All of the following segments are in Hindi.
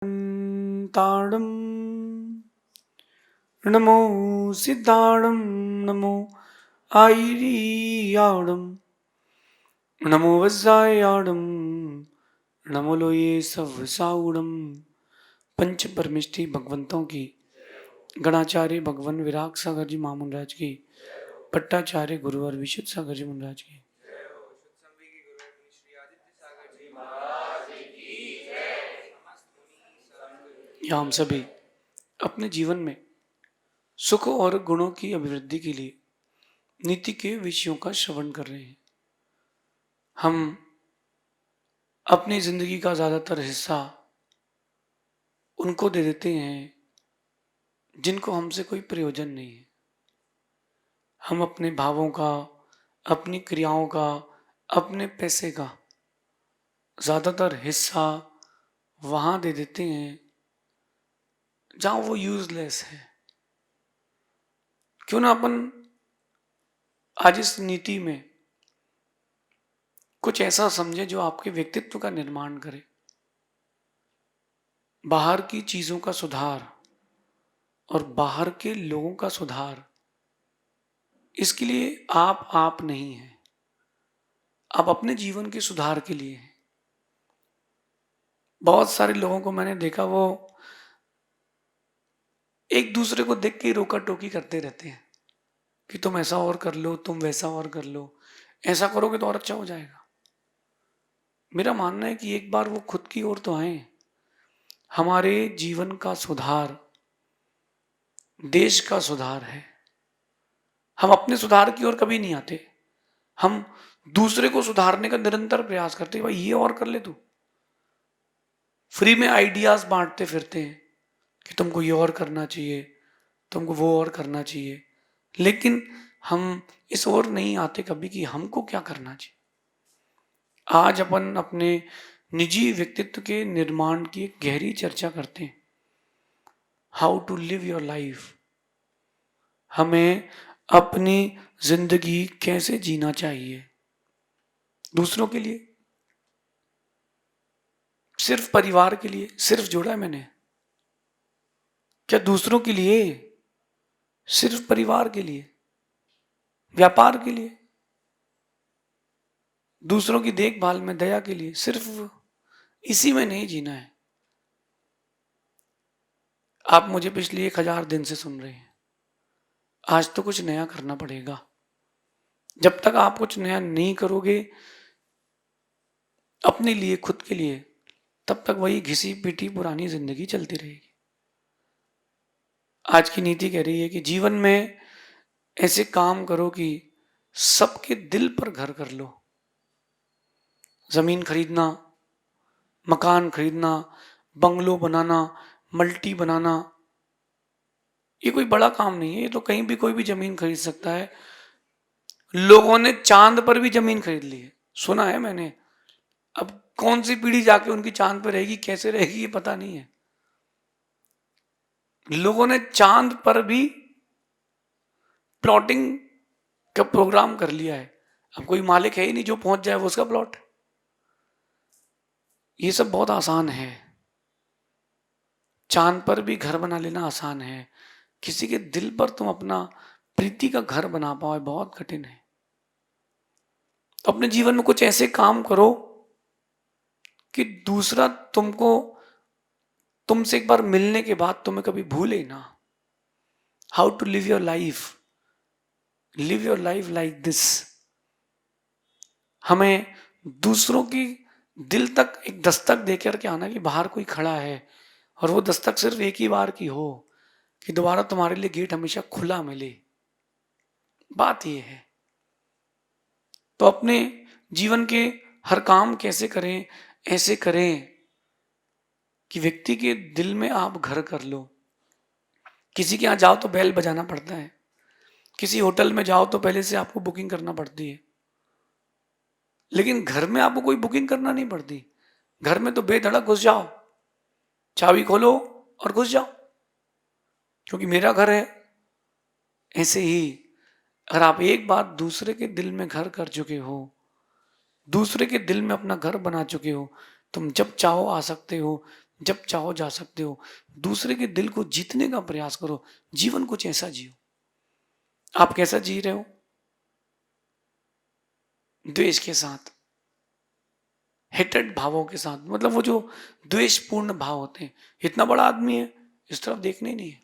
ताड़ं नमो सिद्धाणं नमो आयरियाणं नमो वज्रायाणं नमो लोये सवसाउणं। पंच परमिष्टि भगवंतों की, गणाचार्य भगवान विराग सागर जी मामून राज की, पट्टाचार्य गुरुवर विशुद्ध सागर जी महाराज की, या हम सभी अपने जीवन में सुख और गुणों की अभिवृद्धि के लिए नीति के विषयों का श्रवण कर रहे हैं। हम अपनी जिंदगी का ज्यादातर हिस्सा उनको दे देते हैं जिनको हमसे कोई प्रयोजन नहीं है। हम अपने भावों का, अपनी क्रियाओं का, अपने पैसे का ज्यादातर हिस्सा वहां दे देते हैं जहां वो यूजलेस है। क्यों ना अपन आज इस नीति में कुछ ऐसा समझे जो आपके व्यक्तित्व का निर्माण करे। बाहर की चीजों का सुधार और बाहर के लोगों का सुधार, इसके लिए आप नहीं हैं, आप अपने जीवन के सुधार के लिए हैं। बहुत सारे लोगों को मैंने देखा, वो एक दूसरे को देख के रोका टोकी करते रहते हैं कि तुम ऐसा और कर लो, तुम वैसा और कर लो, ऐसा करोगे तो और अच्छा हो जाएगा। मेरा मानना है कि एक बार वो खुद की ओर तो आए। हमारे जीवन का सुधार देश का सुधार है। हम अपने सुधार की ओर कभी नहीं आते, हम दूसरे को सुधारने का निरंतर प्रयास करते हैं। भाई ये और कर ले तू, फ्री में आइडियाज बांटते फिरते हैं कि तुमको ये और करना चाहिए, तुमको वो और करना चाहिए, लेकिन हम इस ओर नहीं आते कभी कि हमको क्या करना चाहिए। आज अपन अपने निजी व्यक्तित्व के निर्माण की एक गहरी चर्चा करते हैं। How to live your life. हमें अपनी जिंदगी कैसे जीना चाहिए, दूसरों के लिए, सिर्फ परिवार के लिए। सिर्फ जोड़ा है मैंने, क्या दूसरों के लिए, सिर्फ परिवार के लिए, व्यापार के लिए, दूसरों की देखभाल में, दया के लिए, सिर्फ इसी में नहीं जीना है। आप मुझे पिछले 1000 दिन से सुन रहे हैं, आज तो कुछ नया करना पड़ेगा। जब तक आप कुछ नया नहीं करोगे अपने लिए, खुद के लिए, तब तक वही घिसी पिटी पुरानी जिंदगी चलती रहेगी। आज की नीति कह रही है कि जीवन में ऐसे काम करो कि सबके दिल पर घर कर लो। जमीन खरीदना, मकान खरीदना, बंगलो बनाना, मल्टी बनाना, ये कोई बड़ा काम नहीं है। ये तो कहीं भी कोई भी जमीन खरीद सकता है। लोगों ने चांद पर भी जमीन खरीद ली है, सुना है मैंने। अब कौन सी पीढ़ी जाके उनकी चांद पर रहेगी, कैसे रहेगी, ये पता नहीं है। लोगों ने चांद पर भी प्लॉटिंग का प्रोग्राम कर लिया है। अब कोई मालिक है ही नहीं, जो पहुंच जाए वो उसका प्लॉट। ये सब बहुत आसान है। चांद पर भी घर बना लेना आसान है, किसी के दिल पर तुम अपना प्रीति का घर बना पाओ बहुत कठिन है। तो अपने जीवन में कुछ ऐसे काम करो कि दूसरा तुमको, तुमसे एक बार मिलने के बाद तुम्हें कभी भूले ना। How to live your life, live your life like this. हमें दूसरों की दिल तक एक दस्तक देकर के आना कि बाहर कोई खड़ा है, और वो दस्तक सिर्फ एक ही बार की हो कि दोबारा तुम्हारे लिए गेट हमेशा खुला मिले। बात ये है। तो अपने जीवन के हर काम कैसे करें, ऐसे करें कि व्यक्ति के दिल में आप घर कर लो। किसी के यहाँ जाओ तो बेल बजाना पड़ता है, किसी होटल में जाओ तो पहले से आपको बुकिंग करना पड़ती है, लेकिन घर में आपको कोई बुकिंग करना नहीं पड़ती। घर में तो बेधड़क घुस जाओ, चाबी खोलो और घुस जाओ, क्योंकि मेरा घर है। ऐसे ही अगर आप एक बार दूसरे के दिल में घर कर चुके हो, दूसरे के दिल में अपना घर बना चुके हो, तुम जब चाहो आ सकते हो, जब चाहो जा सकते हो। दूसरे के दिल को जीतने का प्रयास करो। जीवन कुछ ऐसा जियो। आप कैसा जी रहे हो? द्वेष के साथ, हेटेड भावों के साथ, मतलब वो जो द्वेषपूर्ण भाव होते हैं। इतना बड़ा आदमी है, इस तरफ देखने ही नहीं है।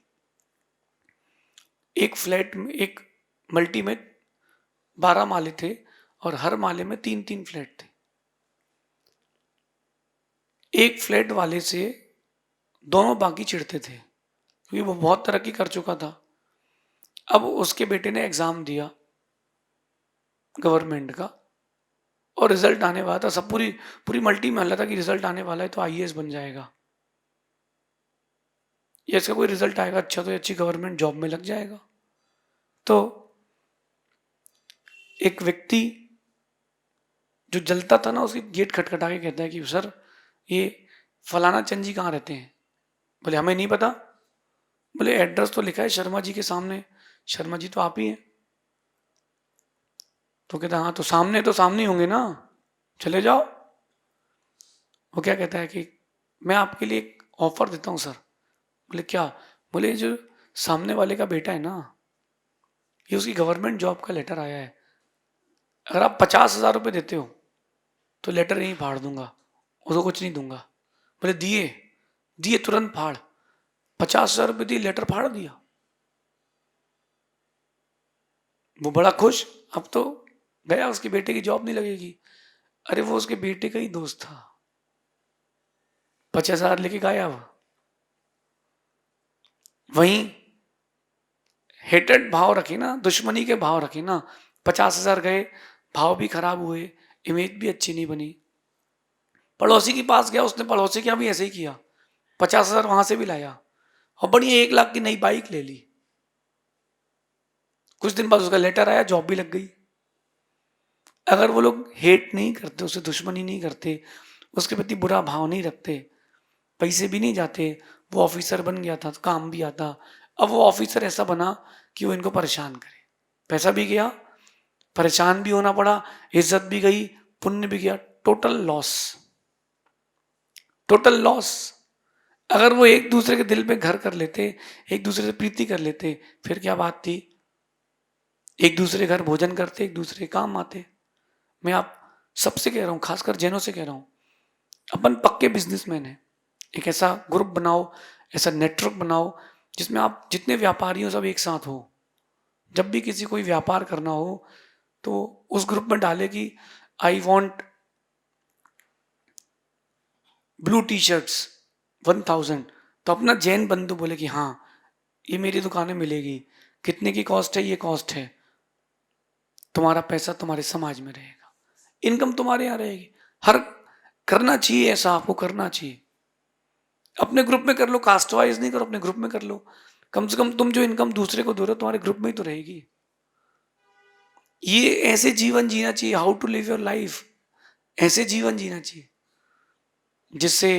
एक फ्लैट में, एक मल्टी में 12 माले थे और हर माले में 3-3 फ्लैट थे। एक फ्लैट वाले से दोनों बाकी चिढ़ते थे क्योंकि वो बहुत तरक्की कर चुका था। अब उसके बेटे ने एग्जाम दिया गवर्नमेंट का और रिजल्ट आने वाला था। सब पूरी पूरी मल्टी में हल्ला था कि रिजल्ट आने वाला है तो आईएएस बन जाएगा, या इसका कोई रिजल्ट आएगा अच्छा तो अच्छी गवर्नमेंट जॉब में लग जाएगा। तो एक व्यक्ति जो जलता था ना, उसकी गेट खटखटा के कहता है कि सर ये फलाना चंद जी कहाँ रहते हैं? बोले हमें नहीं पता। बोले एड्रेस तो लिखा है शर्मा जी के सामने। शर्मा जी तो आप ही हैं। तो कहता हाँ, तो सामने ही होंगे ना, चले जाओ। वो क्या कहता है कि मैं आपके लिए एक ऑफर देता हूँ सर। बोले क्या? बोले जो सामने वाले का बेटा है ना, ये उसकी गवर्नमेंट जॉब का लेटर आया है। अगर आप 50,000 रुपये देते हो तो लेटर यहीं फाड़ दूंगा, उसको कुछ नहीं दूंगा। बोले दिए? दिए, तुरंत फाड़। 50,000 रुपये दिए, लेटर फाड़ दिया। वो बड़ा खुश। अब तो गया, उसके बेटे की जॉब नहीं लगेगी। अरे वो उसके बेटे का ही दोस्त था, 50,000 लेके गायब। वहीं हेटेड भाव रखे ना, दुश्मनी के भाव रखे ना, 50,000 गए, भाव भी खराब हुए, इमेज भी अच्छी नहीं बनी। पड़ोसी के पास गया, उसने पड़ोसी के यहाँ भी ऐसे ही किया, 50,000 वहां से भी लाया और बढ़िया 1 लाख की नई बाइक ले ली। कुछ दिन बाद उसका लेटर आया, जॉब भी लग गई। अगर वो लोग हेट नहीं करते, उसे दुश्मनी नहीं करते, उसके प्रति बुरा भाव नहीं रखते, पैसे भी नहीं जाते, वो ऑफिसर बन गया था तो काम भी आता। अब वो ऑफिसर ऐसा बना कि वो इनको परेशान करे, पैसा भी गया, परेशान भी होना पड़ा, इज्जत भी गई, पुण्य भी गया, टोटल लॉस, टोटल लॉस। अगर वो एक दूसरे के दिल पे घर कर लेते, एक दूसरे से प्रीति कर लेते, फिर क्या बात थी? एक दूसरे घर भोजन करते, एक दूसरे के काम आते। मैं आप सबसे कह रहा हूँ, खासकर जैनों से कह रहा हूँ, अपन पक्के बिजनेसमैन हैं। एक ऐसा ग्रुप बनाओ, ऐसा नेटवर्क बनाओ जिसमें आप जितने व्यापारी हो सब एक साथ हो। जब भी किसी कोई व्यापार करना हो तो उस ग्रुप में डाले कि I want blue T shirts 1,000। तो अपना जैन बंधु बोले कि हाँ ये मेरी दुकान में मिलेगी, कितने की कॉस्ट है? ये कॉस्ट है। तुम्हारा पैसा तुम्हारे समाज में रहेगा, इनकम तुम्हारे यहाँ रहेगी। हर करना चाहिए, ऐसा आपको करना चाहिए। अपने ग्रुप में कर लो, कास्ट वाइज नहीं करो, अपने ग्रुप में कर लो। कम से कम तुम जो इनकम दूसरे को दो रहे हो तुम्हारे ग्रुप में ही तो रहेगी। ये ऐसे जीवन जीना चाहिए, how to live your life, ऐसे जीवन जीना चाहिए जिससे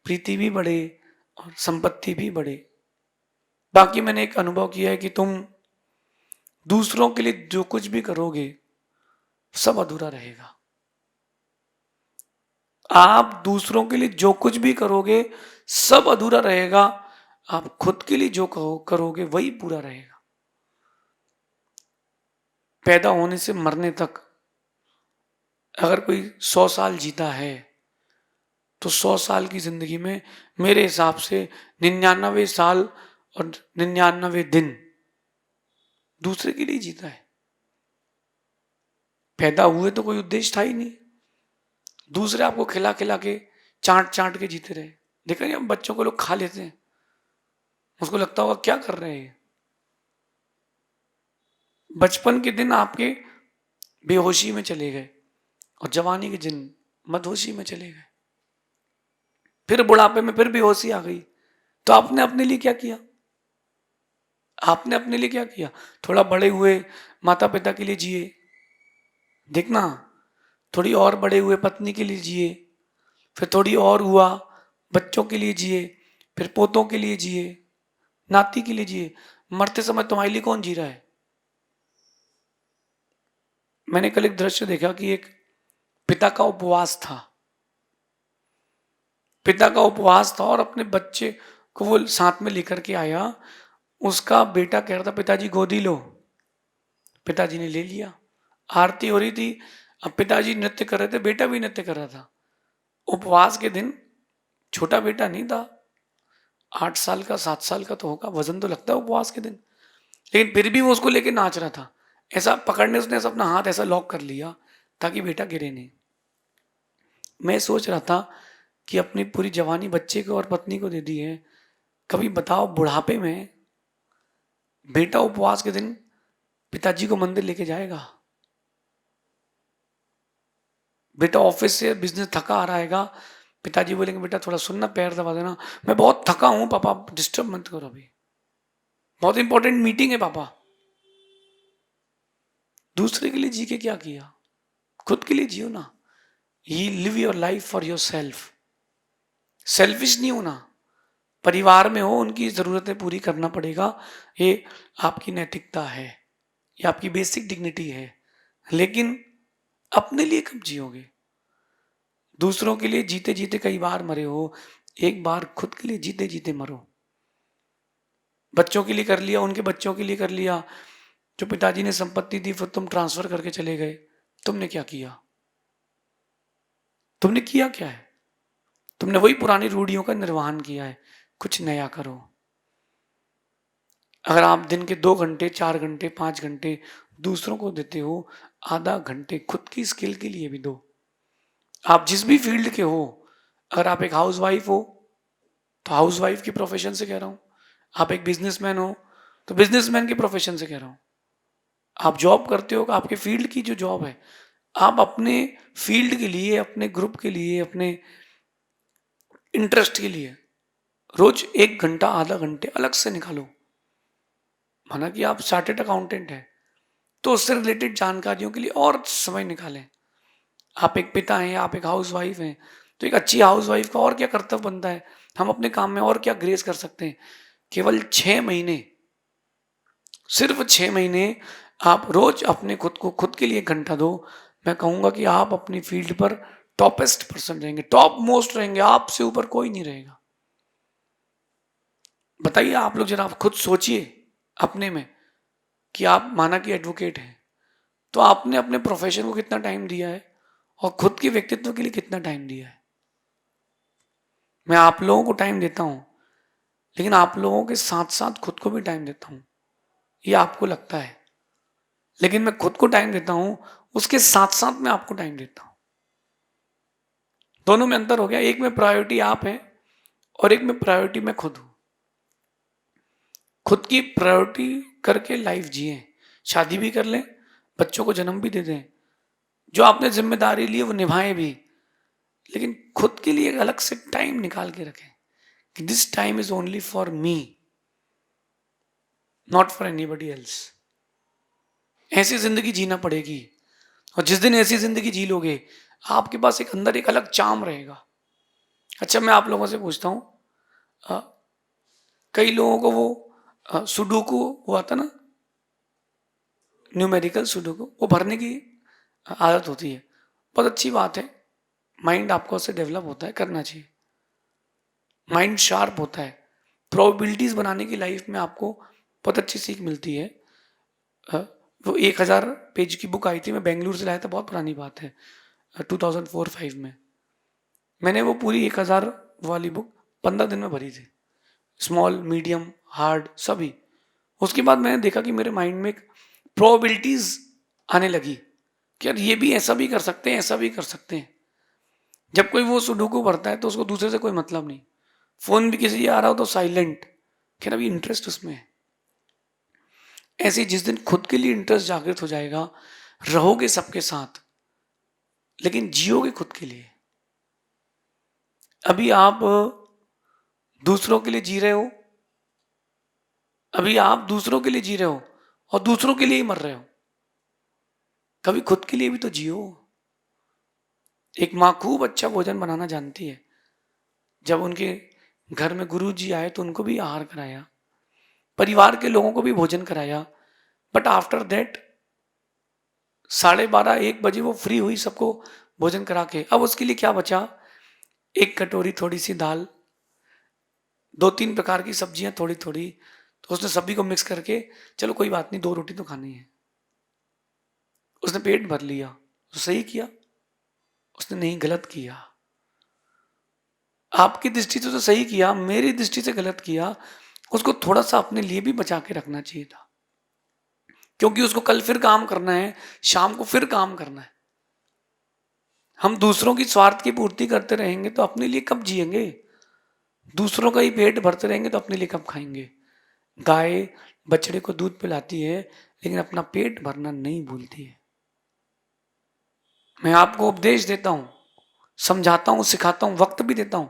प्रीति भी बढ़े और संपत्ति भी बढ़े। बाकी मैंने एक अनुभव किया है कि तुम दूसरों के लिए जो कुछ भी करोगे सब अधूरा रहेगा। आप दूसरों के लिए जो कुछ भी करोगे सब अधूरा रहेगा। आप खुद के लिए जो करोगे वही पूरा रहेगा। पैदा होने से मरने तक अगर कोई 100 साल जीता है तो 100 साल की जिंदगी में मेरे हिसाब से 99 साल और 99 दिन दूसरे के लिए जीता है। पैदा हुए तो कोई उद्देश्य था ही नहीं, दूसरे आपको खिला खिला के चाट चाट के जीते रहे। देखा नहीं, हम बच्चों को लोग खा लेते हैं, उसको लगता होगा क्या कर रहे हैं। बचपन के दिन आपके बेहोशी में चले गए और जवानी के दिन मदहोशी में चले गए, फिर बुढ़ापे में फिर बेहोशी आ गई। तो आपने अपने लिए क्या किया? आपने अपने लिए क्या किया? थोड़ा बड़े हुए, माता पिता के लिए जिए, देखना, थोड़ी और बड़े हुए पत्नी के लिए जिए, फिर थोड़ी और हुआ बच्चों के लिए जिए, फिर पोतों के लिए जिए, नाती के लिए जिए। मरते समय तुम्हारे लिए कौन जी रहा है? मैंने कल एक दृश्य देखा कि एक पिता का उपवास था। पिता का उपवास था और अपने बच्चे को वो साथ में लेकर के आया। उसका बेटा कह रहा था पिताजी गोदी लो, पिताजी ने ले लिया। आरती हो रही थी, अब पिताजी नृत्य कर रहे थे, बेटा भी नृत्य कर रहा था। उपवास के दिन, छोटा बेटा नहीं था, 8 साल का 7 साल का तो होगा, वजन तो लगता है उपवास के दिन, लेकिन फिर भी वो उसको लेके नाच रहा था। ऐसा पकड़ने उसने ऐसा अपना हाथ ऐसा लॉक कर लिया ताकि बेटा गिरे नहीं। मैं सोच रहा था कि अपनी पूरी जवानी बच्चे को और पत्नी को दे दी है, कभी बताओ बुढ़ापे में बेटा उपवास के दिन पिताजी को मंदिर लेके जाएगा? बेटा ऑफिस से बिजनेस थका आ रहेगा, पिताजी बोलेंगे बेटा थोड़ा सुनना, पैर दबा देना, मैं बहुत थका हूं पापा, डिस्टर्ब मत करो, अभी बहुत इंपॉर्टेंट मीटिंग है पापा। दूसरे के लिए जी के क्या किया? खुद के लिए जियो ना। He live your life for your self. Selfish नहीं होना। परिवार में हो, उनकी जरूरतें पूरी करना पड़ेगा, ये आपकी नैतिकता है, ये आपकी बेसिक डिग्निटी है। लेकिन अपने लिए कब जियोगे? दूसरों के लिए जीते जीते कई बार मरे हो, एक बार खुद के लिए जीते जीते मरो। बच्चों के लिए कर लिया, उनके बच्चों के लिए कर लिया, जो पिताजी ने संपत्ति दी फिर तुम ट्रांसफर करके चले गए, तुमने क्या किया? तुमने किया क्या है? तुमने वही पुरानी रूढ़ियों का निर्वहन किया है। कुछ नया करो। अगर आप दिन के 2 घंटे 4 घंटे 5 घंटे दूसरों को देते हो, आधा घंटे खुद की स्किल के लिए भी दो। आप जिस भी फील्ड के हो, अगर आप एक हाउसवाइफ हो तो हाउसवाइफ की प्रोफेशन से कह रहा हूं, आप एक बिजनेसमैन हो तो बिजनेसमैन की प्रोफेशन से कह रहा हूं, आप जॉब करते हो, आपके फील्ड की जो जॉब है, आप अपने फील्ड के लिए, अपने ग्रुप के लिए, अपने इंटरेस्ट के लिए रोज 1 घंटा आधा घंटे अलग से निकालो। माना कि आप चार्टेड अकाउंटेंट हैं तो उससे रिलेटेड जानकारियों के लिए और समय निकालें। आप एक पिता हैं, आप एक हाउस वाइफ हैं, तो एक अच्छी हाउस वाइफ का और क्या कर्तव्य बनता है, हम अपने काम में और क्या ग्रेस कर सकते हैं। केवल 6 महीने, सिर्फ 6 महीने आप रोज अपने खुद को, खुद के लिए 1 घंटा दो। मैं कहूंगा कि आप अपनी फील्ड पर टॉपेस्ट पर्सन रहेंगे, टॉप मोस्ट रहेंगे, आपसे ऊपर कोई नहीं रहेगा। बताइए आप लोग जरा, आप खुद सोचिए अपने में कि आप माना कि एडवोकेट हैं, तो आपने अपने प्रोफेशन को कितना टाइम दिया है और खुद के व्यक्तित्व के लिए कितना टाइम दिया है? मैं आप लोगों को टाइम देता हूं, लेकिन आप लोगों के साथ साथ खुद को भी टाइम देता हूं, ये आपको लगता है, लेकिन मैं खुद को टाइम देता हूं, उसके साथ साथ मैं आपको टाइम देता हूं। दोनों में अंतर हो गया, एक में प्रायोरिटी आप है और एक में प्रायोरिटी मैं खुद हूं। खुद की प्रायोरिटी करके लाइफ जिए, शादी भी कर लें, बच्चों को जन्म भी दे दें, जो आपने जिम्मेदारी ली वो निभाएं भी, लेकिन खुद के लिए एक अलग से टाइम निकाल के रखें कि this time is only for me, not for anybody else. ऐसी जिंदगी जीना पड़ेगी, और जिस दिन ऐसी जिंदगी जी लोगे, आपके पास एक अंदर एक अलग चार्म रहेगा। अच्छा, मैं आप लोगों से पूछता हूँ, कई लोगों को वो सुडोकू हुआ था ना, न्यूमेरिकल सुडोकू, वो भरने की आदत होती है, बहुत अच्छी बात है, माइंड आपको उससे डेवलप होता है, करना चाहिए, माइंड शार्प होता है, प्रोबेबिलिटीज बनाने की लाइफ में आपको बहुत अच्छी सीख मिलती है। वो 1000 पेज की बुक आई थी, मैं बेंगलुरु से लाया था, बहुत पुरानी बात है, 2004-5 में मैंने वो पूरी 1000 वाली बुक 15 दिन में भरी थी, स्मॉल मीडियम हार्ड सभी। उसके बाद मैंने देखा कि मेरे माइंड में एक प्रोबेबिलिटीज आने लगी कि यार ये भी ऐसा भी कर सकते हैं, ऐसा भी कर सकते हैं। जब कोई वो सुडोकू भरता है तो उसको दूसरे से कोई मतलब नहीं, फोन भी किसी आ रहा हो तो साइलेंट, क्या अभी इंटरेस्ट उसमें है। ऐसे जिस दिन खुद के लिए इंटरेस्ट जागृत हो जाएगा, रहोगे सबके साथ लेकिन जियोगे खुद के लिए। अभी आप दूसरों के लिए जी रहे हो, अभी आप दूसरों के लिए जी रहे हो और दूसरों के लिए ही मर रहे हो, कभी खुद के लिए भी तो जियो। एक माँ खूब अच्छा भोजन बनाना जानती है, जब उनके घर में गुरु जी आए तो उनको भी आहार कराया, परिवार के लोगों को भी भोजन कराया, बट आफ्टर दैट 12:30-1 बजे वो फ्री हुई सबको भोजन करा के, अब उसके लिए क्या बचा? एक कटोरी थोड़ी सी दाल, 2-3 प्रकार की सब्जियां थोड़ी थोड़ी, तो उसने सभी को मिक्स करके, चलो कोई बात नहीं 2 रोटी तो खानी है, उसने पेट भर लिया, तो सही किया? उसने नहीं, गलत किया। आपकी दृष्टि से तो सही किया, मेरी दृष्टि से गलत किया। उसको थोड़ा सा अपने लिए भी बचा के रखना चाहिए था, क्योंकि उसको कल फिर काम करना है, शाम को फिर काम करना है। हम दूसरों की स्वार्थ की पूर्ति करते रहेंगे तो अपने लिए कब जिएंगे? दूसरों का ही पेट भरते रहेंगे तो अपने लिए कब खाएंगे? गाय बछड़े को दूध पिलाती है, लेकिन अपना पेट भरना नहीं भूलती है। मैं आपको उपदेश देता हूं, समझाता हूं, सिखाता हूं, वक्त भी देता हूं,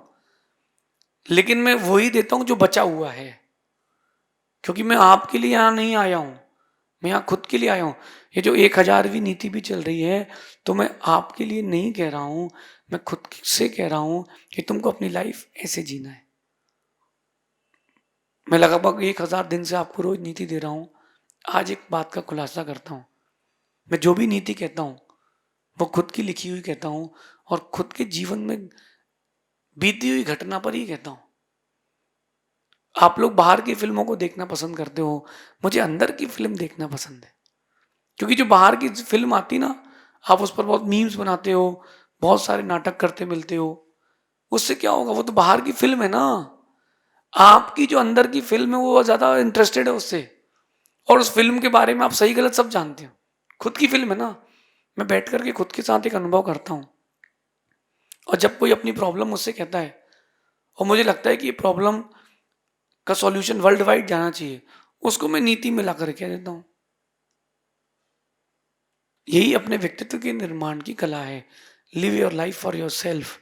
लेकिन मैं वही देता हूं जो बचा हुआ है, क्योंकि मैं आपके लिए यहां नहीं आया हूं, मैं यहां खुद के लिए आया हूं। ये जो 1000वीं नीति भी चल रही है, तो मैं आपके लिए नहीं कह रहा हूं, मैं खुद से कह रहा हूं कि तुमको अपनी लाइफ ऐसे जीना है। मैं लगभग 1000 दिन से आपको रोज नीति दे रहा हूं। आज एक बात का खुलासा करता हूं, मैं जो भी नीति कहता हूं वो खुद की लिखी हुई कहता हूं, और खुद के जीवन में बीती हुई घटना पर ही कहता हूं। आप लोग बाहर की फिल्मों को देखना पसंद करते हो, मुझे अंदर की फिल्म देखना पसंद है। क्योंकि जो बाहर की फिल्म आती ना, आप उस पर बहुत मीम्स बनाते हो, बहुत सारे नाटक करते मिलते हो, उससे क्या होगा? वो तो बाहर की फिल्म है ना। आपकी जो अंदर की फिल्म है वो ज्यादा इंटरेस्टेड है उससे, और उस फिल्म के बारे में आप सही गलत सब जानते हो। खुद की फिल्म है ना। मैं बैठ करके खुद के साथ एक अनुभव करता हूँ, और जब कोई अपनी प्रॉब्लम मुझसे कहता है और मुझे लगता है कि ये प्रॉब्लम का सॉल्यूशन वर्ल्ड वाइड जाना चाहिए, उसको मैं नीति में ला कर कह देता हूँ। यही अपने व्यक्तित्व के निर्माण की कला है। Live your life for your self.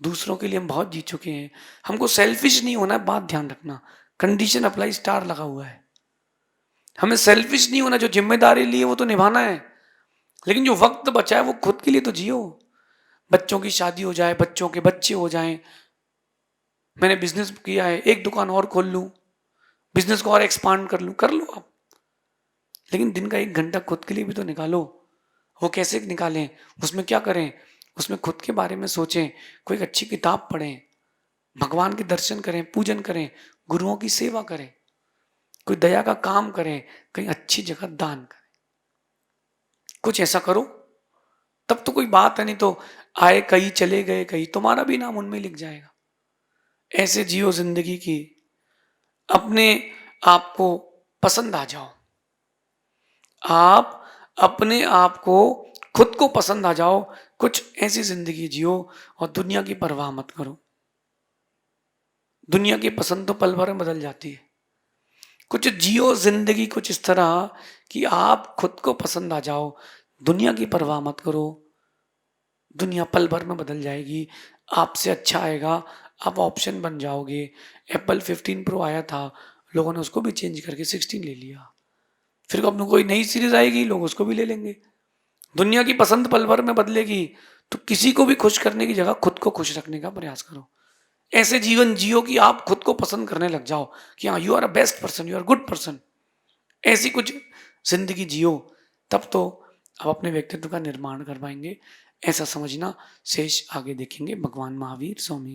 दूसरों के लिए हम बहुत जी चुके हैं, हमको सेल्फिश नहीं होना है, बात ध्यान रखना। कंडीशन अप्लाई स्टार लगा हुआ है। हमें सेल्फिश नहीं होना, जो जिम्मेदारी ली है वो तो निभाना है, लेकिन जो वक्त बचा है वो खुद के लिए तो जियो। बच्चों की शादी हो जाए, बच्चों के बच्चे हो जाएं, मैंने बिजनेस किया है, एक दुकान और खोल लूं, बिजनेस को और एक्सपांड कर लूं, कर लो आप, लेकिन दिन का 1 घंटा खुद के लिए भी तो निकालो। वो कैसे निकालें? उसमें क्या करें? उसमें खुद के बारे में सोचें, कोई अच्छी किताब पढ़ें, भगवान के दर्शन करें, पूजन करें, गुरुओं की सेवा करें, कोई दया का काम करें, कहीं अच्छी जगह दान करें। कुछ ऐसा करो, तब तो कोई बात है, नहीं तो आए कहीं चले गए कहीं, तुम्हारा भी नाम उनमें लिख जाएगा। ऐसे जियो जिंदगी की, अपने आप को पसंद आ जाओ। आप अपने आप को, खुद को पसंद आ जाओ, कुछ ऐसी जिंदगी जियो और दुनिया की परवाह मत करो। दुनिया की पसंद तो पल भर में बदल जाती है। कुछ जियो जिंदगी कुछ इस तरह कि आप खुद को पसंद आ जाओ, दुनिया की परवाह मत करो। दुनिया पल भर में बदल जाएगी, आपसे अच्छा आएगा, आप ऑप्शन बन जाओगे। एप्पल 15 प्रो आया था, लोगों ने उसको भी चेंज करके 16 ले लिया। फिर अपने कोई नई सीरीज आएगी, लोग उसको भी ले लेंगे। दुनिया की पसंद पल भर में बदलेगी, तो किसी को भी खुश करने की जगह खुद को खुश रखने का प्रयास करो। ऐसे जीवन जियो कि आप खुद को पसंद करने लग जाओ कि हाँ, you are a best person, you are good person. ऐसी कुछ जिंदगी जियो, तब तो आप अपने व्यक्तित्व का निर्माण कर पाएंगे। ऐसा समझना। शेष आगे देखेंगे। भगवान महावीर स्वामी।